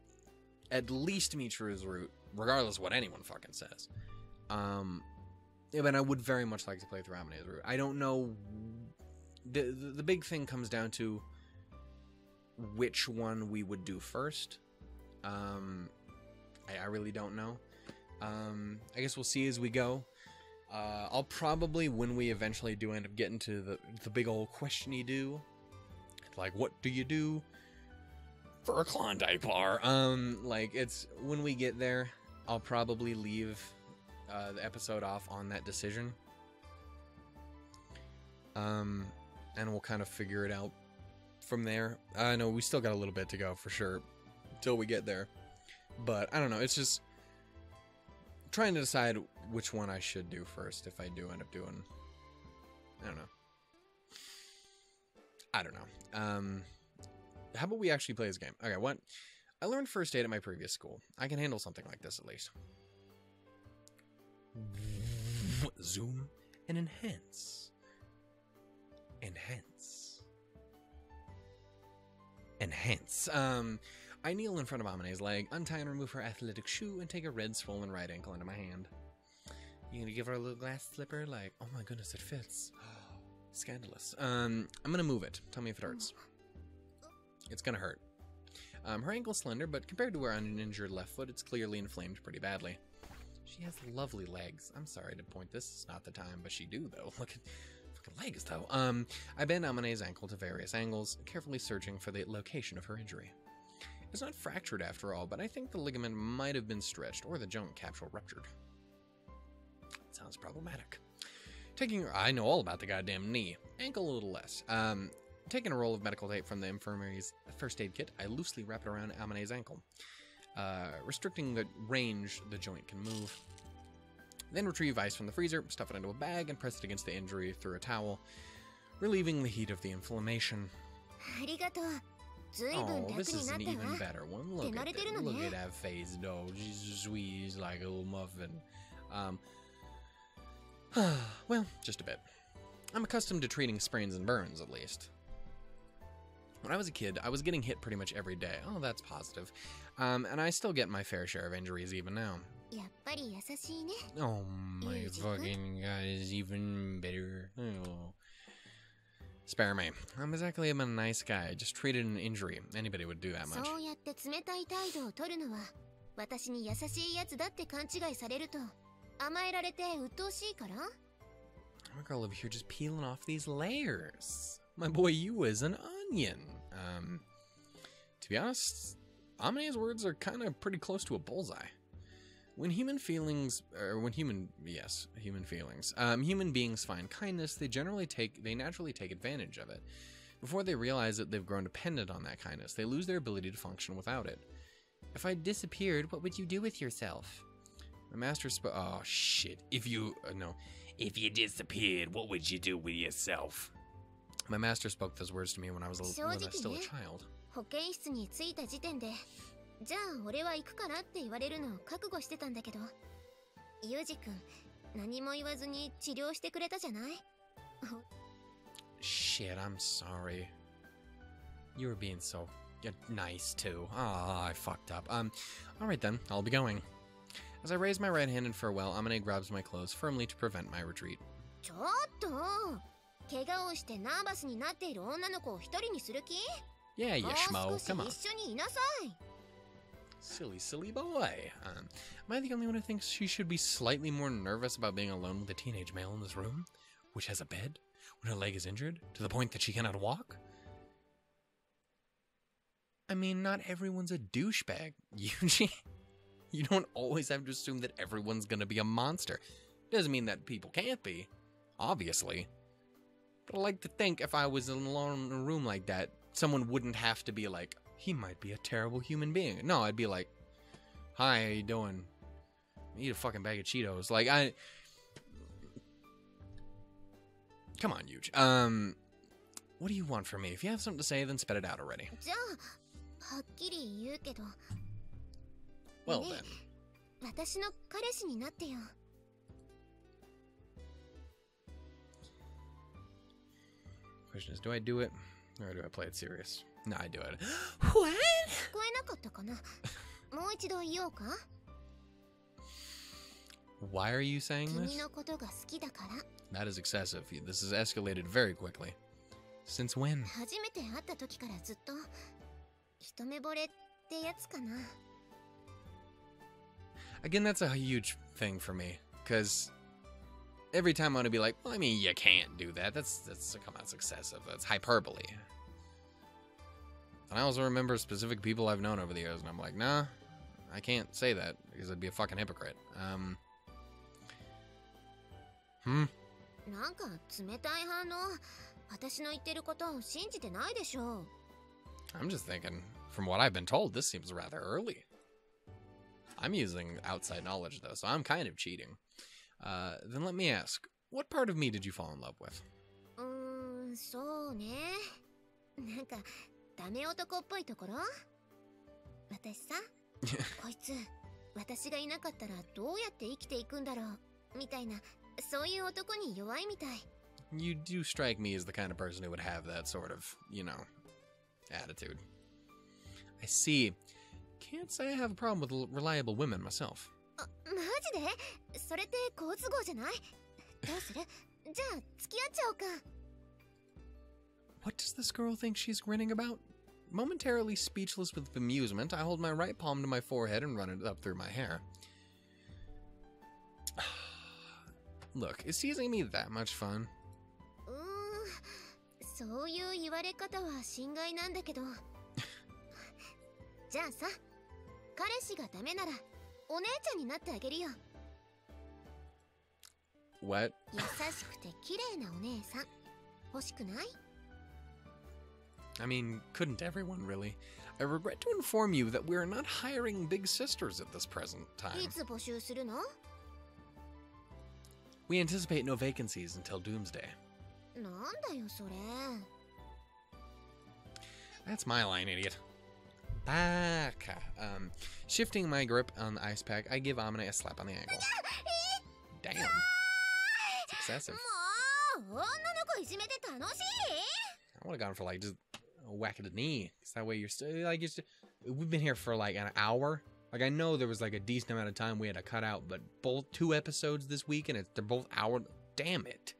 at least Michiru's route, regardless of what anyone fucking says. Yeah, but I would very much like to play through Amane's route. I don't know. The big thing comes down to which one we would do first. I really don't know. I guess we'll see as we go. I'll probably, when we eventually do end up getting to the big old question-y do, like, what do you do for a Klondike bar? Like, it's, when we get there, I'll probably leave the episode off on that decision. And we'll kind of figure it out from there. I know we still got a little bit to go, for sure, till we get there. But, I don't know, it's just trying to decide which one I should do first, if I do end up doing... I don't know. How about we actually play this game? Okay, what? I learned first aid at my previous school. I can handle something like this, at least. Zoom and enhance. Enhance. I kneel in front of Amane's leg, untie and remove her athletic shoe, and take a red, swollen right ankle into my hand. You gonna give her a little glass slipper? Like, oh my goodness, it fits. Scandalous. I'm gonna move it. Tell me if it hurts. It's gonna hurt. Her ankle's slender, but compared to her uninjured left foot, it's clearly inflamed pretty badly. She has lovely legs. I'm sorry to point this. It's not the time, but she do, though. Look at fucking legs, though. I bend Amane's ankle to various angles, carefully searching for the location of her injury. It's not fractured after all, but I think the ligament might have been stretched, or the joint capsule ruptured. Sounds problematic. I know all about the goddamn knee. Ankle a little less. Taking a roll of medical tape from the infirmary's first aid kit, I loosely wrap it around Amane's ankle, restricting the range the joint can move. Then retrieve ice from the freezer, stuff it into a bag, and press it against the injury through a towel, relieving the heat of the inflammation. Oh, this is an even better one. Look at that face, though. She's sweet, she's like a little muffin. Well, just a bit. I'm accustomed to treating sprains and burns, at least. When I was a kid, I was getting hit pretty much every day. Oh, that's positive. And I still get my fair share of injuries even now. Oh my fucking god, is even better. Oh. Spare me. I'm exactly a nice guy. I just treated an injury. Anybody would do that much. そうやって冷たい態度を取るのは私に優しいやつだって勘違いされると甘えられて鬱陶しいから I'm a girl over here just peeling off these layers. My boy you is an onion. To be honest, Amane's words are kind of pretty close to a bullseye. When human beings find kindness, they naturally take advantage of it. Before they realize that they've grown dependent on that kindness, they lose their ability to function without it. If I disappeared, what would you do with yourself? My master spoke. Oh shit! If you disappeared, what would you do with yourself? My master spoke those words to me when I was still a child. 保健室に着いた時点でじゃあ俺は行くからって言われるのを覚悟してたんだけどユージ君何も言わずに治療してくれたじゃない Shit, I'm sorry. You were being so nice too. Ah, I fucked up. Alright then, I'll be going. As I raise my right hand in farewell, Amane grabs my clothes firmly to prevent my retreat. ちょっと怪我をしてナーバスになっている女の子を一人にする気 Yeah, you schmo, come on. 一緒にいなさい Silly boy. Am I the only one who thinks she should be slightly more nervous about being alone with a teenage male in this room, which has a bed, when her leg is injured, to the point that she cannot walk? I mean, not everyone's a douchebag, Yuji. You don't always have to assume that everyone's gonna be a monster. Doesn't mean that people can't be, obviously. But I like to think if I was alone in a room like that, someone wouldn't have to be like, he might be a terrible human being. No, I'd be like, hi, how you doing? Eat a fucking bag of Cheetos. Like, come on, Yuji. What do you want from me? If you have something to say, then spit it out already. じゃあはっきり言うけど Well ね then. 私の彼氏になってよ Question is, do I do it? Or do I play it serious? No, I do it. What? 聞こえなかったかなもう一度言おうか Why are you saying 君 this? のことが好きだから That is excessive. This has escalated very quickly. Since when? 初めて会った時からずっと一目惚れってやつかな Again, that's a huge thing for me. Because every time I want to be like, well, I mean, you can't do that. That's come on, it's excessive. That's hyperbole. And I also remember specific people I've known over the years, and I'm like, nah, I can't say that because I'd be a fucking hypocrite. なんか冷たい反応私の言ってることを信じてないでしょ I'm just thinking, from what I've been told, this seems rather early. I'm using outside knowledge, though, so I'm kind of cheating. Then let me ask, what part of me did you fall in love with? そうねなんかダメ男っぽいところ私さこいつ私がいなかったらどうやって生きていくんだろうみたいなそういう男に弱いみたい You do strike me as the kind of person who would have that sort of, attitude. I see. Can't say I have a problem with reliable women myself. マジでそれって好都合じゃないどうするじゃあ付き合っちゃおうか What does this girl think she's grinning about? Momentarily speechless with amusement, I hold my right palm to my forehead and run it up through my hair. Look, is teasing me that much fun? そういう言われ方は心外なんだけどじゃあさ彼氏がダメならお姉ちゃんになってあげるよ What? 優しくて綺麗なお姉さん欲しくない I mean, couldn't everyone really? I regret to inform you that we are not hiring big sisters at this present time. いつ募集するの We anticipate no vacancies until doomsday. なんだよそれ That's my line, idiot. Baka. Shifting my grip on the ice pack, I give Amane a slap on the ankle. Damn. It's excessive. もう女の子いじめて楽しい I would have gone for like just a whack of the knee. So that way you're still like we've been here for like an hour. Like I know there was like a decent amount of time we had to cut out, but both 2 episodes this week and they're both hour. Damn it.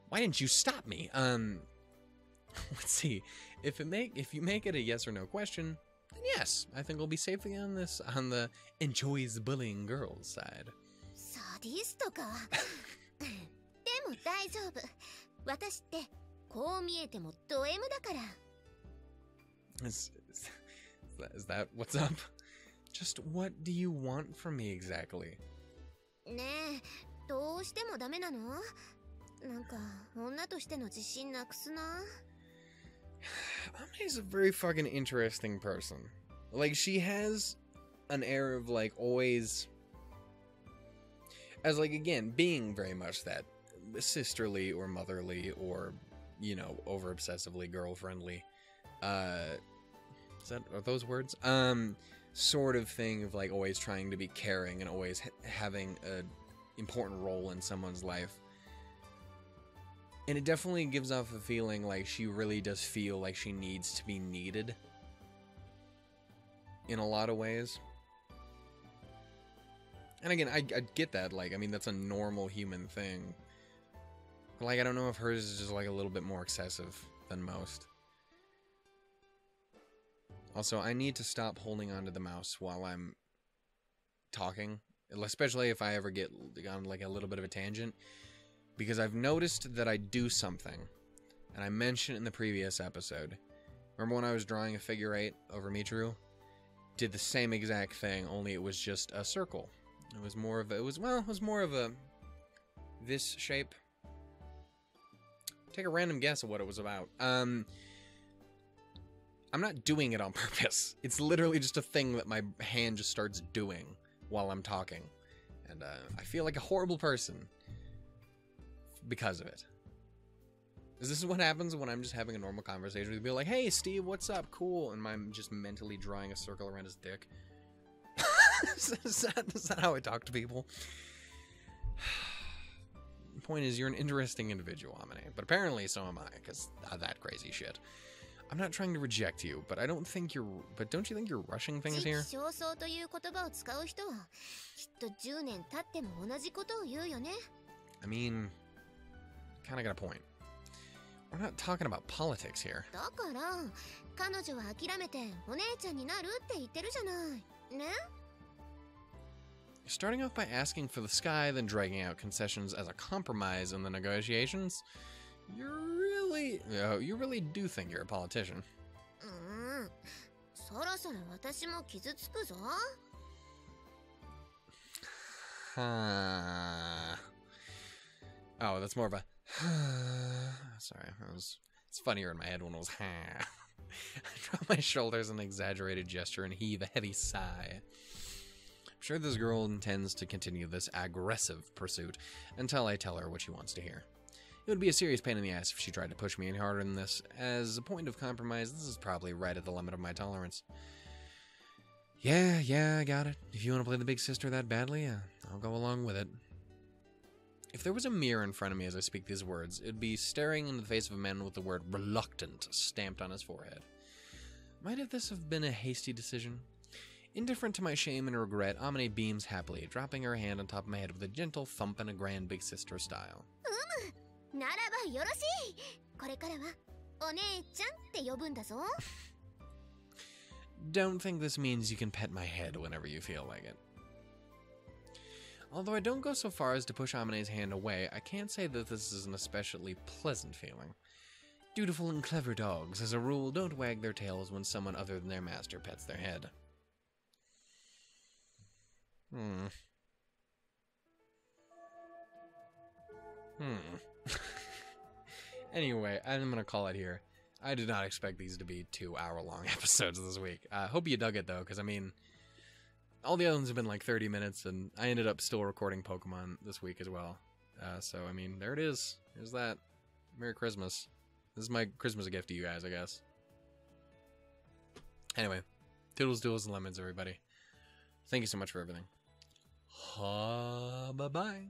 Why didn't you stop me? Let's see. If you make it a yes or no question, then yes, I think we'll be safely on the enjoys bullying girls side. サディストか。でも大丈夫。私ってこう見えてもド M だから。Is that what's up? Just what do you want from me exactly? ねえ、どうしてもダメなの？なんか女としての自信なくすな。Amane's a very fucking interesting person. Like, she has an air of, like, always... As, like, again, being very much that sisterly or motherly or, you know, over-obsessively girlfriendly. Are those words? Sort of thing of, like, always trying to be caring and always having an important role in someone's life. And it definitely gives off a feeling like she really does feel like she needs to be needed. In a lot of ways. And again, I get that. Like, I mean, that's a normal human thing. Like, I don't know if hers is just, like, a little bit more excessive than most. Also, I need to stop holding onto the mouse while I'm talking. Especially if I ever get on, like, a little bit of a tangent. Because I've noticed that I do something, and I mentioned it in the previous episode. Remember when I was drawing a figure 8 over Michiru? Did the same exact thing, only it was just a circle. It was more of a this shape. Take a random guess of what it was about. I'm not doing it on purpose. It's literally just a thing that my hand just starts doing while I'm talking. And I feel like a horrible person because of it. This is what happens when I'm just having a normal conversation with people, like, hey Steve, what's up, cool, and I'm just mentally drawing a circle around his dick. is that how I talk to people? The point is, you're an interesting individual, Amane, but apparently so am I, because that crazy shit. I'm not trying to reject you, but don't you think you're rushing things here? I mean, kinda got a point. We're not talking about politics here. You're starting off by asking for the sky, then dragging out concessions as a compromise in the negotiations. You really do think you're a politician. Oh, that's more of a sorry, it's funnier in my head when it was I drop my shoulders in an exaggerated gesture and heave a heavy sigh. I'm sure this girl intends to continue this aggressive pursuit until I tell her what she wants to hear. It would be a serious pain in the ass if she tried to push me any harder than this. As a point of compromise, this is probably right at the limit of my tolerance. Yeah, I got it. If you want to play the big sister that badly, I'll go along with it. If there was a mirror in front of me as I speak these words, it would be staring into the face of a man with the word reluctant stamped on his forehead. Might this have been a hasty decision? Indifferent to my shame and regret, Amane beams happily, dropping her hand on top of my head with a gentle thump in a grand big sister style. Don't think this means you can pet my head whenever you feel like it. Although I don't go so far as to push Amane's hand away, I can't say that this is an especially pleasant feeling. Dutiful and clever dogs, as a rule, don't wag their tails when someone other than their master pets their head. Anyway, I'm gonna call it here. I did not expect these to be 2-hour-long episodes this week. Hope you dug it, though, because, I mean, all the other ones have been like 30 minutes, and I ended up still recording Pokemon this week as well. So, I mean, there it is. Here's that. Merry Christmas. This is my Christmas gift to you guys, I guess. Anyway, toodles, doodles, and lemons, everybody. Thank you so much for everything. Bye-bye.